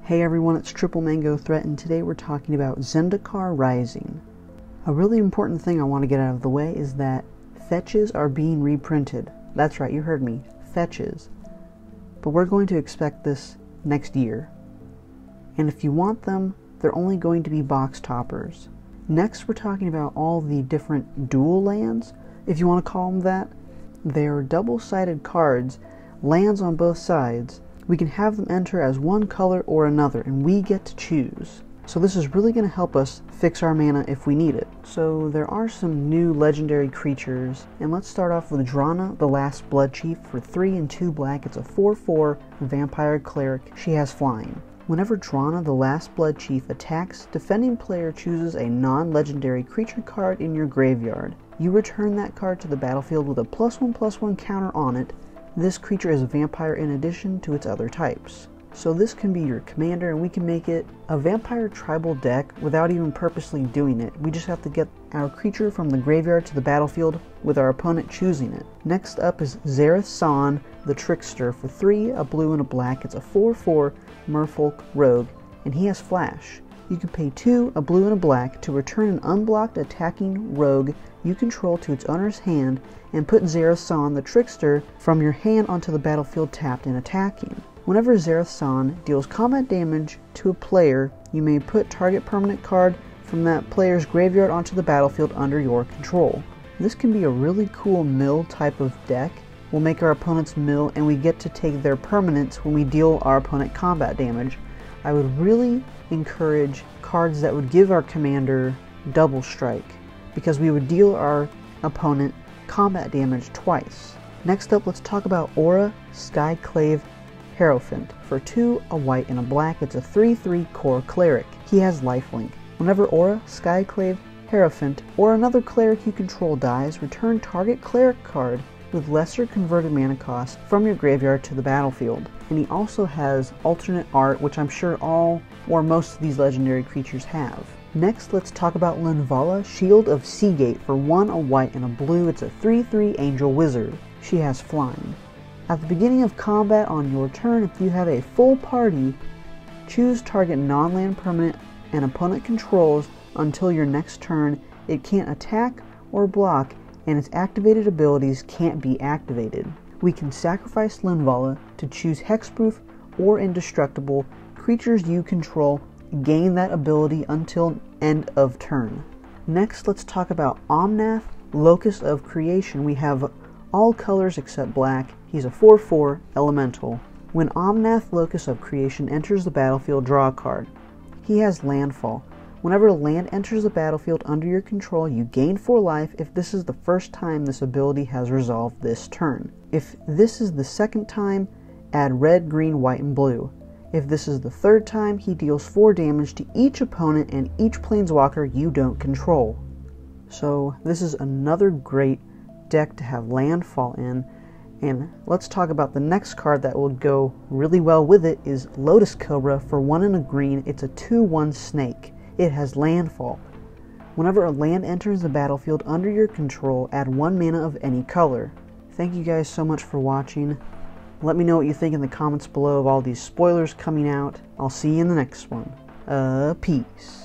Hey everyone, it's triplemangothreat, and today we're talking about Zendikar Rising. A really important thing I want to get out of the way is that fetches are being reprinted. That's right, you heard me, fetches. But we're going to expect this next year. And if you want them, they're only going to be box toppers. Next, we're talking about all the different dual lands, if you want to call them that. They're double-sided cards, lands on both sides. We can have them enter as one color or another, and we get to choose. So this is really going to help us fix our mana if we need it. So there are some new legendary creatures, and let's start off with Drana, the Last Blood Chief. For 3 and 2 black, it's a 4/4 vampire cleric. She has flying. Whenever Drana, the Last Blood Chief, attacks, defending player chooses a non-legendary creature card in your graveyard. You return that card to the battlefield with a +1/+1 counter on it. This creature is a vampire in addition to its other types. So this can be your commander, and we can make it a vampire tribal deck without even purposely doing it. We just have to get our creature from the graveyard to the battlefield with our opponent choosing it. Next up is Xerath Sawn, the Trickster. For 3, a blue and a black, it's a 4/4 merfolk rogue, and he has flash. You can pay 2, a blue and a black, to return an unblocked attacking rogue you control to its owner's hand, and put Xerath Sawn, the Trickster, from your hand onto the battlefield tapped and attacking. Whenever Xerath Sawn deals combat damage to a player, you may put target permanent card from that player's graveyard onto the battlefield under your control. This can be a really cool mill type of deck. We'll make our opponents mill, and we get to take their permanents when we deal our opponent combat damage. I would really encourage cards that would give our commander double strike, because we would deal our opponent combat damage twice. Next up, let's talk about Aura, Skyclave, Harrophant. For 2, a white and a black, it's a 3/3 core cleric. He has lifelink. Whenever Aura, Skyclave, Harrophant, or another cleric you control dies, return target cleric card with lesser converted mana cost from your graveyard to the battlefield. And he also has alternate art, which I'm sure all or most of these legendary creatures have. Next, let's talk about Linvala, Shield of Seagate. For 1, a white and a blue, it's a 3/3 angel wizard. She has flying. At the beginning of combat on your turn, if you have a full party, choose target non-land permanent an opponent controls until your next turn. It can't attack or block, and its activated abilities can't be activated. We can sacrifice Linvala to choose hexproof or indestructible. Creatures you control gain that ability until end of turn. Next, let's talk about Omnath, Locus of Creation. We have all colors except black. He's a 4/4 elemental. When Omnath, Locus of Creation, enters the battlefield, draw a card. He has landfall. Whenever a land enters the battlefield under your control, you gain 4 life if this is the first time this ability has resolved this turn. If this is the second time, add red, green, white, and blue. If this is the third time, he deals 4 damage to each opponent and each planeswalker you don't control. So this is another great deck to have landfall in. And let's talk about the next card that will go really well with it is Lotus Cobra. For 1 and a green, it's a 2/1 snake. It has landfall. Whenever a land enters the battlefield under your control, add 1 mana of any color. Thank you guys so much for watching. Let me know what you think in the comments below of all these spoilers coming out. I'll see you in the next one. Peace.